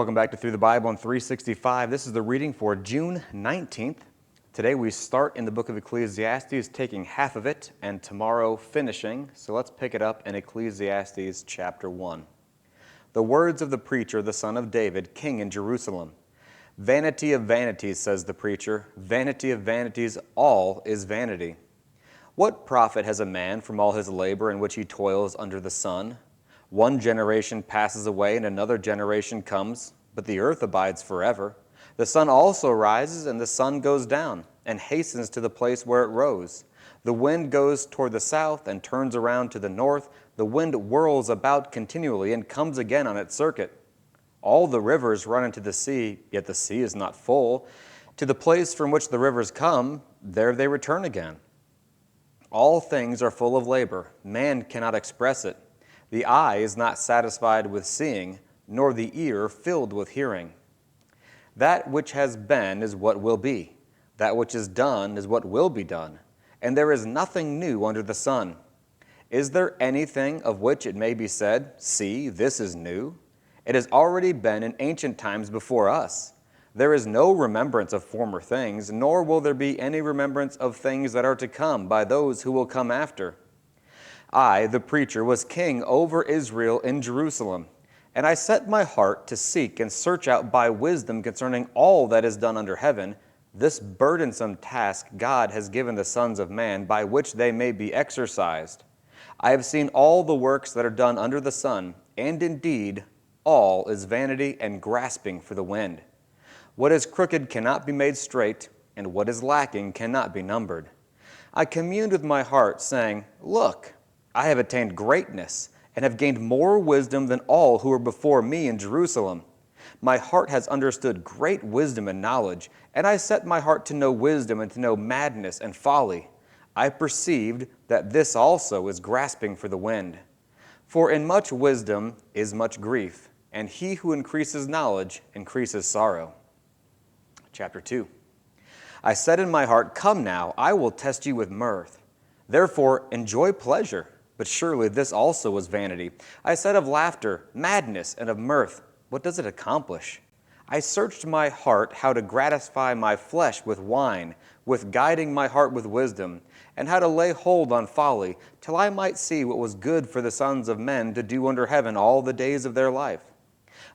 Welcome back to Through the Bible in 365. This is the reading for June 19th. Today we start in the book of Ecclesiastes, taking half of it, and tomorrow finishing. So let's pick it up in Ecclesiastes chapter 1. The words of the preacher, the son of David, king in Jerusalem. Vanity of vanities, says the preacher, vanity of vanities, all is vanity. What profit has a man from all his labor in which he toils under the sun? One generation passes away and another generation comes, but the earth abides forever. The sun also rises and the sun goes down and hastens to the place where it rose. The wind goes toward the south and turns around to the north. The wind whirls about continually and comes again on its circuit. All the rivers run into the sea, yet the sea is not full. To the place from which the rivers come, there they return again. All things are full of labor. Man cannot express it. The eye is not satisfied with seeing, nor the ear filled with hearing. That which has been is what will be. That which is done is what will be done. And there is nothing new under the sun. Is there anything of which it may be said, "See, this is new"? It has already been in ancient times before us. There is no remembrance of former things, nor will there be any remembrance of things that are to come by those who will come after. I, the preacher, was king over Israel in Jerusalem, and I set my heart to seek and search out by wisdom concerning all that is done under heaven, this burdensome task God has given the sons of man, by which they may be exercised. I have seen all the works that are done under the sun, and indeed all is vanity and grasping for the wind. What is crooked cannot be made straight, and what is lacking cannot be numbered. I communed with my heart, saying, "Look, I have attained greatness, and have gained more wisdom than all who were before me in Jerusalem. My heart has understood great wisdom and knowledge, and I set my heart to know wisdom and to know madness and folly. I perceived that this also is grasping for the wind. For in much wisdom is much grief, and he who increases knowledge increases sorrow." Chapter 2. I said in my heart, "Come now, I will test you with mirth. Therefore enjoy pleasure." But surely this also was vanity. I said of laughter, madness, and of mirth, what does it accomplish? I searched my heart how to gratify my flesh with wine, with guiding my heart with wisdom, and how to lay hold on folly, till I might see what was good for the sons of men to do under heaven all the days of their life.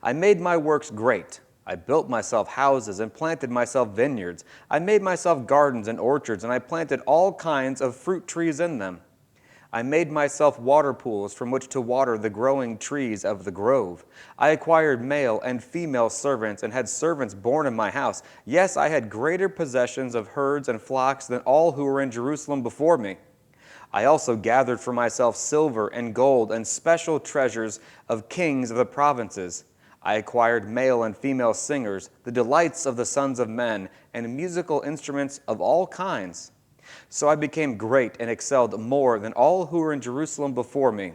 I made my works great. I built myself houses and planted myself vineyards. I made myself gardens and orchards, and I planted all kinds of fruit trees in them. I made myself water pools from which to water the growing trees of the grove. I acquired male and female servants and had servants born in my house. Yes, I had greater possessions of herds and flocks than all who were in Jerusalem before me. I also gathered for myself silver and gold and special treasures of kings of the provinces. I acquired male and female singers, the delights of the sons of men, and musical instruments of all kinds. So I became great and excelled more than all who were in Jerusalem before me.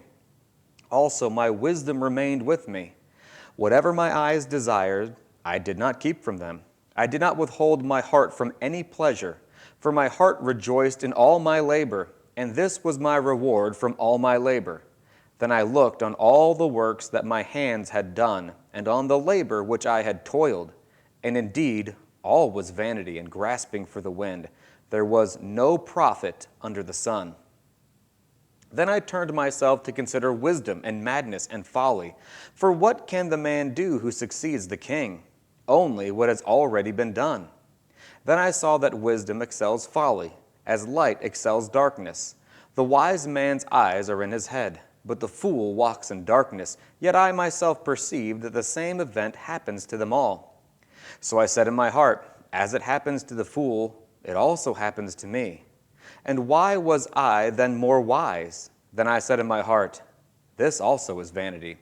Also my wisdom remained with me. Whatever my eyes desired, I did not keep from them. I did not withhold my heart from any pleasure, for my heart rejoiced in all my labor, and this was my reward from all my labor. Then I looked on all the works that my hands had done, and on the labor which I had toiled, and indeed all was vanity and grasping for the wind. There was no profit under the sun. Then I turned myself to consider wisdom and madness and folly. For what can the man do who succeeds the king? Only what has already been done. Then I saw that wisdom excels folly, as light excels darkness. The wise man's eyes are in his head, but the fool walks in darkness. Yet I myself perceived that the same event happens to them all. So I said in my heart, as it happens to the fool, it also happens to me. And why was I then more wise? Then I said in my heart, this also is vanity.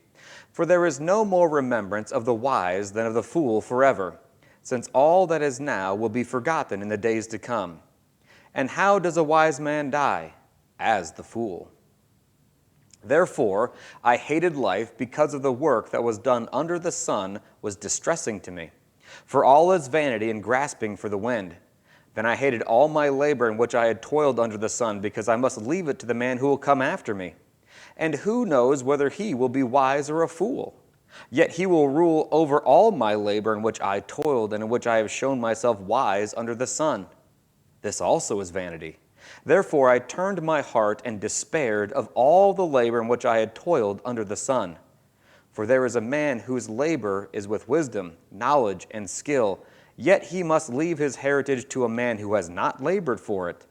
For there is no more remembrance of the wise than of the fool forever, since all that is now will be forgotten in the days to come. And how does a wise man die? As the fool. Therefore, I hated life because of the work that was done under the sun was distressing to me. For all is vanity and grasping for the wind. Then I hated all my labor in which I had toiled under the sun, because I must leave it to the man who will come after me. And who knows whether he will be wise or a fool? Yet he will rule over all my labor in which I toiled and in which I have shown myself wise under the sun. This also is vanity. Therefore I turned my heart and despaired of all the labor in which I had toiled under the sun. For there is a man whose labor is with wisdom, knowledge, and skill, yet he must leave his heritage to a man who has not labored for it.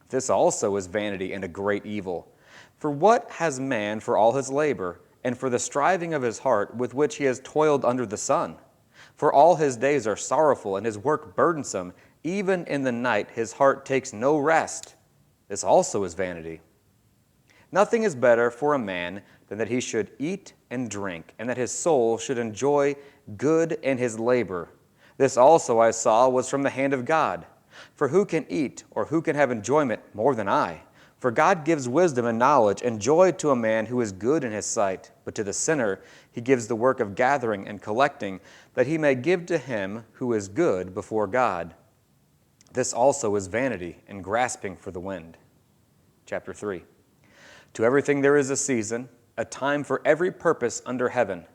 This also is vanity and a great evil. For what has man for all his labor, and for the striving of his heart with which he has toiled under the sun? For all his days are sorrowful, and his work burdensome. Even in the night his heart takes no rest. This also is vanity. Nothing is better for a man than that he should eat and drink, and that his soul should enjoy good in his labor. This also I saw was from the hand of God. For who can eat, or who can have enjoyment more than I? For God gives wisdom and knowledge and joy to a man who is good in his sight. But to the sinner he gives the work of gathering and collecting, that he may give to him who is good before God. This also is vanity and grasping for the wind. Chapter 3. To everything there is a season, a time for every purpose under heaven,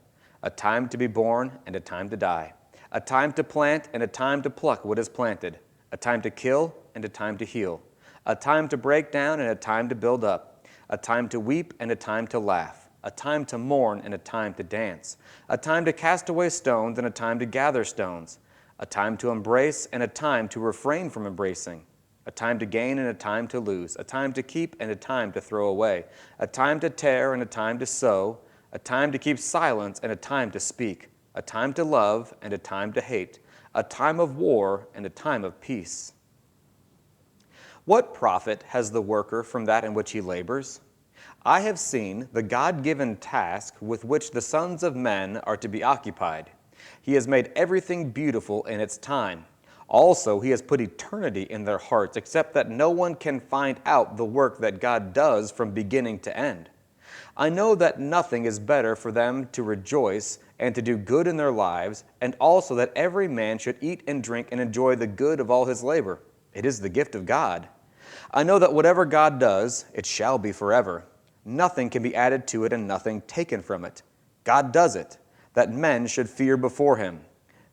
a time to be born and a time to die, a time to plant and a time to pluck what is planted, a time to kill and a time to heal, a time to break down and a time to build up, a time to weep and a time to laugh, a time to mourn and a time to dance, a time to cast away stones and a time to gather stones, a time to embrace and a time to refrain from embracing, a time to gain and a time to lose, a time to keep and a time to throw away, a time to tear and a time to sow, a time to keep silence and a time to speak, a time to love and a time to hate, a time of war and a time of peace. What profit has the worker from that in which he labors? I have seen the God-given task with which the sons of men are to be occupied. He has made everything beautiful in its time. Also, he has put eternity in their hearts, except that no one can find out the work that God does from beginning to end. I know that nothing is better for them to rejoice and to do good in their lives, and also that every man should eat and drink and enjoy the good of all his labor. It is the gift of God. I know that whatever God does, it shall be forever. Nothing can be added to it and nothing taken from it. God does it, that men should fear before him.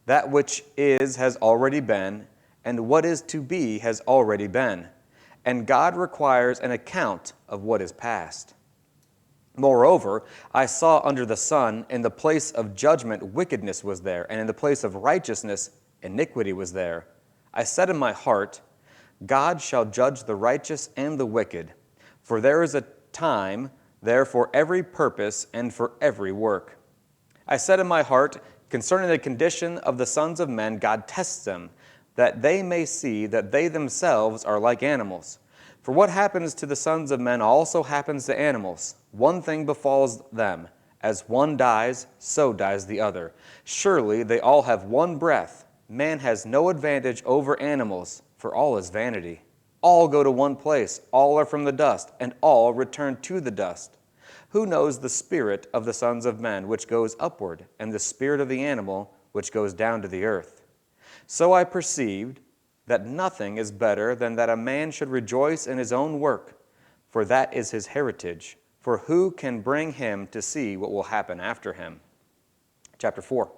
That which is has already been, and what is to be has already been. And God requires an account of what is past. Moreover, I saw under the sun, in the place of judgment wickedness was there, and in the place of righteousness iniquity was there. I said in my heart, God shall judge the righteous and the wicked, for there is a time there for every purpose and for every work. I said in my heart, concerning the condition of the sons of men, God tests them, that they may see that they themselves are like animals. For what happens to the sons of men also happens to animals. One thing befalls them. As one dies, so dies the other. Surely they all have one breath. Man has no advantage over animals, for all is vanity. All go to one place, all are from the dust, and all return to the dust. Who knows the spirit of the sons of men, which goes upward, and the spirit of the animal, which goes down to the earth? So I perceived that nothing is better than that a man should rejoice in his own work, for that is his heritage. For who can bring him to see what will happen after him? Chapter 4.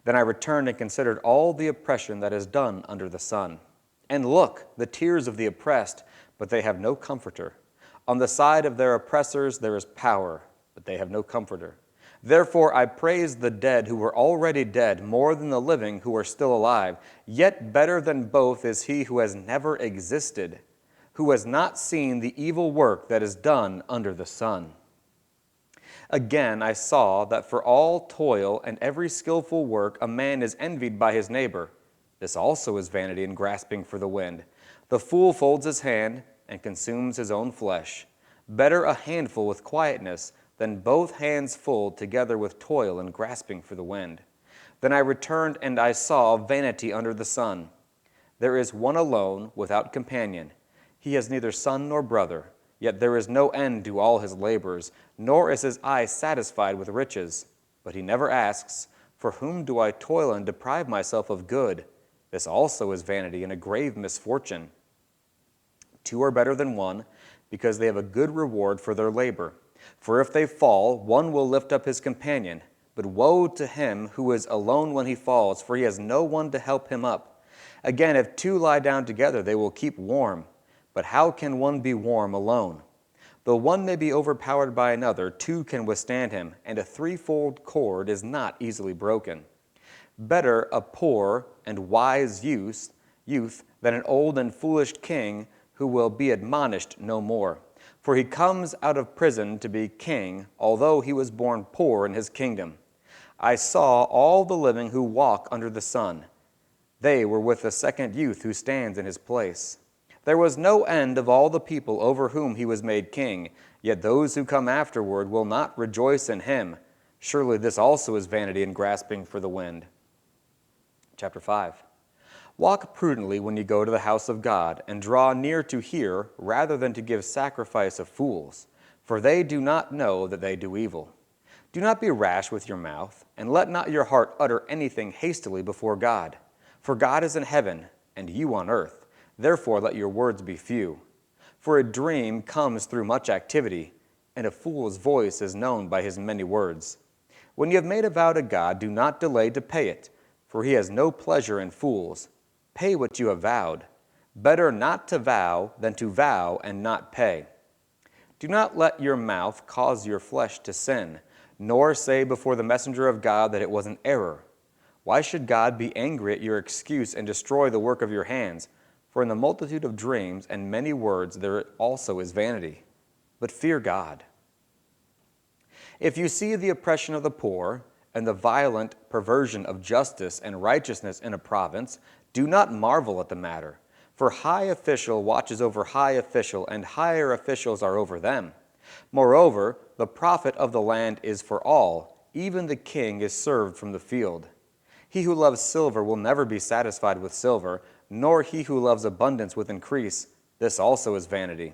Then I returned and considered all the oppression that is done under the sun. And look, the tears of the oppressed, but they have no comforter. On the side of their oppressors there is power, but they have no comforter. Therefore I praise the dead who were already dead more than the living who are still alive. Yet better than both is he who has never existed, who has not seen the evil work that is done under the sun. Again I saw that for all toil and every skillful work a man is envied by his neighbor. This also is vanity and grasping for the wind. The fool folds his hand and consumes his own flesh. Better a handful with quietness than both hands full together with toil and grasping for the wind. Then I returned and I saw vanity under the sun. There is one alone without companion. He has neither son nor brother, yet there is no end to all his labors, nor is his eye satisfied with riches. But he never asks, for whom do I toil and deprive myself of good? This also is vanity and a grave misfortune. Two are better than one, because they have a good reward for their labor. For if they fall, one will lift up his companion. But woe to him who is alone when he falls, for he has no one to help him up. Again, if two lie down together, they will keep warm. But how can one be warm alone? Though one may be overpowered by another, two can withstand him, and a threefold cord is not easily broken. Better a poor and wise youth than an old and foolish king who will be admonished no more. For he comes out of prison to be king, although he was born poor in his kingdom. I saw all the living who walk under the sun. They were with the second youth who stands in his place. There was no end of all the people over whom he was made king, yet those who come afterward will not rejoice in him. Surely this also is vanity and grasping for the wind. Chapter 5. Walk prudently when you go to the house of God, and draw near to hear, rather than to give sacrifice of fools, for they do not know that they do evil. Do not be rash with your mouth, and let not your heart utter anything hastily before God. For God is in heaven, and you on earth. Therefore let your words be few. For a dream comes through much activity, and a fool's voice is known by his many words. When you have made a vow to God, do not delay to pay it, for he has no pleasure in fools. Pay what you have vowed. Better not to vow than to vow and not pay. Do not let your mouth cause your flesh to sin, nor say before the messenger of God that it was an error. Why should God be angry at your excuse and destroy the work of your hands? For in the multitude of dreams and many words there also is vanity. But fear God. If you see the oppression of the poor and the violent perversion of justice and righteousness in a province, do not marvel at the matter. For high official watches over high official, and higher officials are over them. Moreover, the profit of the land is for all. Even the king is served from the field. He who loves silver will never be satisfied with silver, nor he who loves abundance with increase. This also is vanity.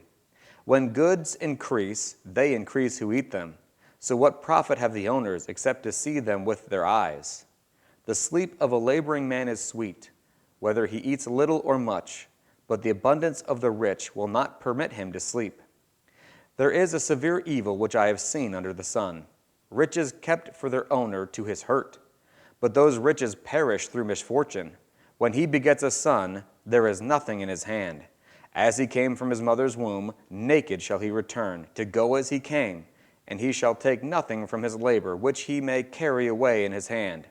When goods increase, they increase who eat them. So what profit have the owners except to see them with their eyes? The sleep of a laboring man is sweet, whether he eats little or much, but the abundance of the rich will not permit him to sleep. There is a severe evil which I have seen under the sun, riches kept for their owner to his hurt. But those riches perish through misfortune. When he begets a son, there is nothing in his hand. As he came from his mother's womb, naked shall he return, to go as he came, and he shall take nothing from his labor, which he may carry away in his hand.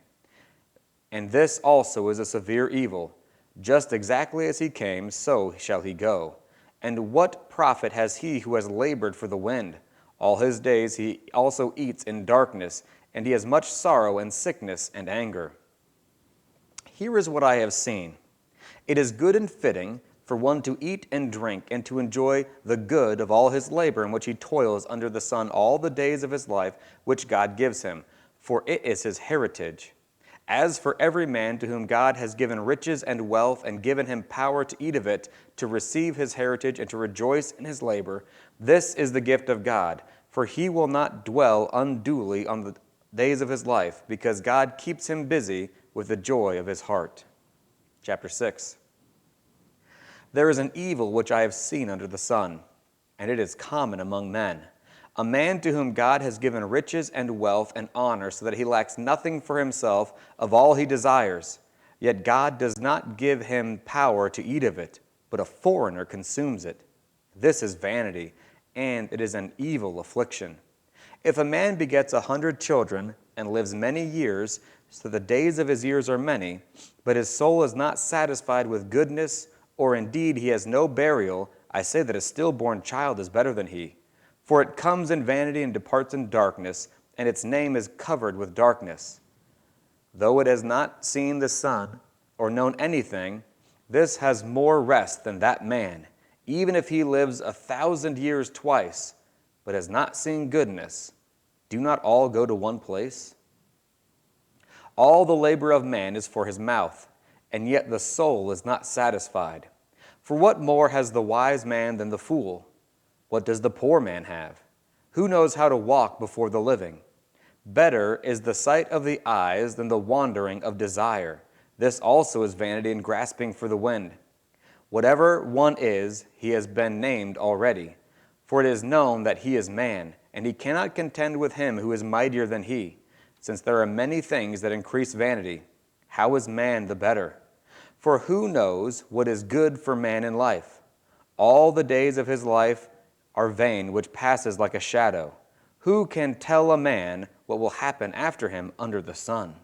And this also is a severe evil. Just exactly as he came, so shall he go. And what profit has he who has labored for the wind? All his days he also eats in darkness, and he has much sorrow and sickness and anger. Here is what I have seen. It is good and fitting for one to eat and drink and to enjoy the good of all his labor in which he toils under the sun all the days of his life, which God gives him, for it is his heritage. As for every man to whom God has given riches and wealth and given him power to eat of it, to receive his heritage and to rejoice in his labor, this is the gift of God, for he will not dwell unduly on the days of his life, because God keeps him busy with the joy of his heart. Chapter 6. There is an evil which I have seen under the sun, and it is common among men. A man to whom God has given riches and wealth and honor, so that he lacks nothing for himself of all he desires. Yet God does not give him power to eat of it, but a foreigner consumes it. This is vanity, and it is an evil affliction. If a man begets 100 children and lives many years, so the days of his years are many, but his soul is not satisfied with goodness, or indeed he has no burial, I say that a stillborn child is better than he. For it comes in vanity and departs in darkness, and its name is covered with darkness. Though it has not seen the sun or known anything, this has more rest than that man, even if he lives 1,000 years twice, but has not seen goodness. Do not all go to one place? All the labor of man is for his mouth, and yet the soul is not satisfied. For what more has the wise man than the fool? What does the poor man have? Who knows how to walk before the living? Better is the sight of the eyes than the wandering of desire. This also is vanity and grasping for the wind. Whatever one is, he has been named already. For it is known that he is man, and he cannot contend with him who is mightier than he. Since there are many things that increase vanity, how is man the better? For who knows what is good for man in life? All the days of his life are vain, which passes like a shadow. Who can tell a man what will happen after him under the sun?